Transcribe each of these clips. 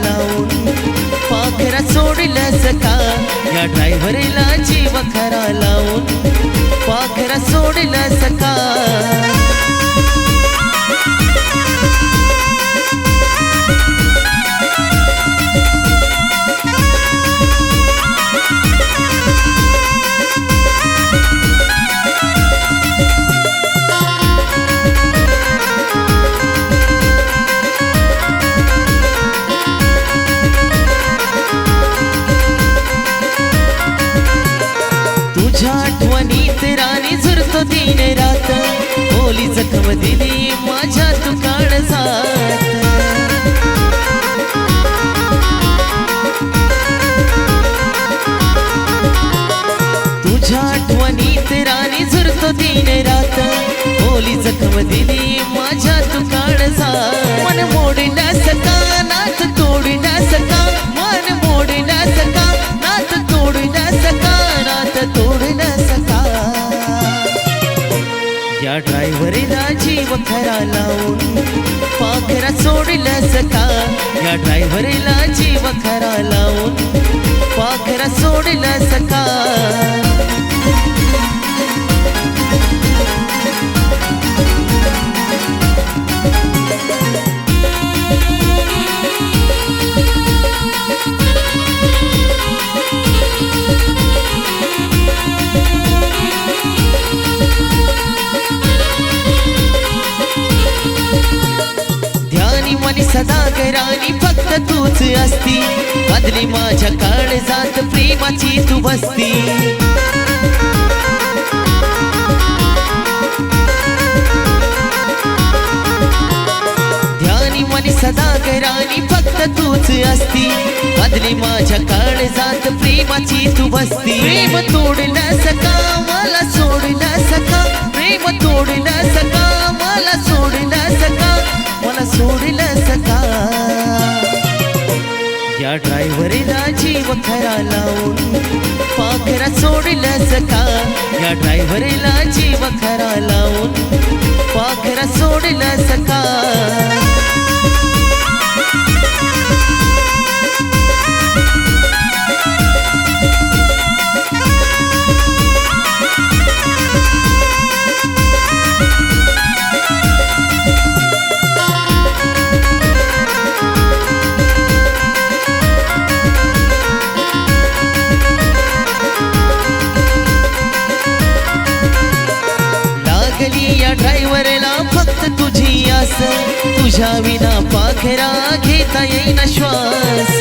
लावून पाखरा सोडलं सका या ड्रायव्हरला जीव खरा लावून पाखरा सोडलं सका आठवणीत राणी झुरतो दिन रात ओली जखम दिली माझ्या तू काळजात तुझ्या आठवणीत राणी झुरतो दिन रात ओली जखम दिली माझ्या तू काळजात मन मोडला सका नाथ तोडला सका मन मोडला सका नाथ तोडला सका नाथ तोडला सका या ड्रायव्हरला जीव खरा लावून पाखरा सोडलं सका या ड्रायव्हरला जीव खरा लावून पाखरा सोडलं सका सदागरानी फक्त तूच असती बदली माझ्या काळजात प्रेमाची तू बसती ध्यानी मनी सदागरानी फक्त तूच असती बदली माझ्या काळजात प्रेमाची तू बसती प्रेम तोडला सका मला सोडला सका प्रेम तोडला सका मला सोडला सका मला सोडलं सका या ड्रायव्हरला जीव खरा लावून पाखरा सोडलं सका या ड्रायव्हरला जीव खरा लावून पाखरा सोडलं सका या ड्रायव्हरला फक्त तुझी आस तुझ्या विना पाखरा घेता येईना श्वास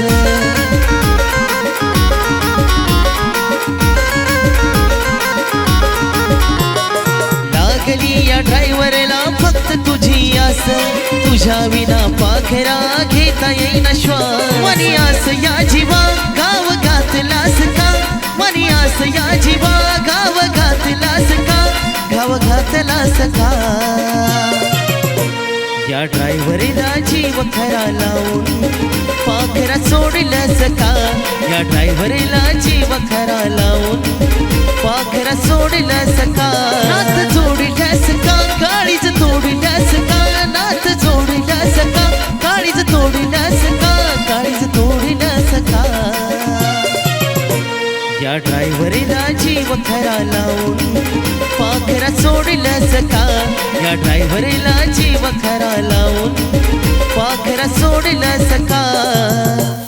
लागली या ड्रायव्हरला फक्त तुझी आस तुझ्या विना पाखरा घेता येईना श्वास मनी आस या जीवा गाव घातलास का मनी आस या जीवा गाव घातलास का गाव घातला सका या ड्रायव्हरला जीव खरा लावून पाखरा सोडलं सका या ड्रायव्हरला जीव खरा लावून पाखरा सोडलं सका नाथ जोडला सका काळीज तोडला सका नाथ जोडला सका काळीज तोडला सका काळीज तोडला सका या ड्रायव्हरला जीव खरा लावून पाखरा सोडलं सका या ड्रायव्हरला जीव खरा लावून पाखरा सोडलं सका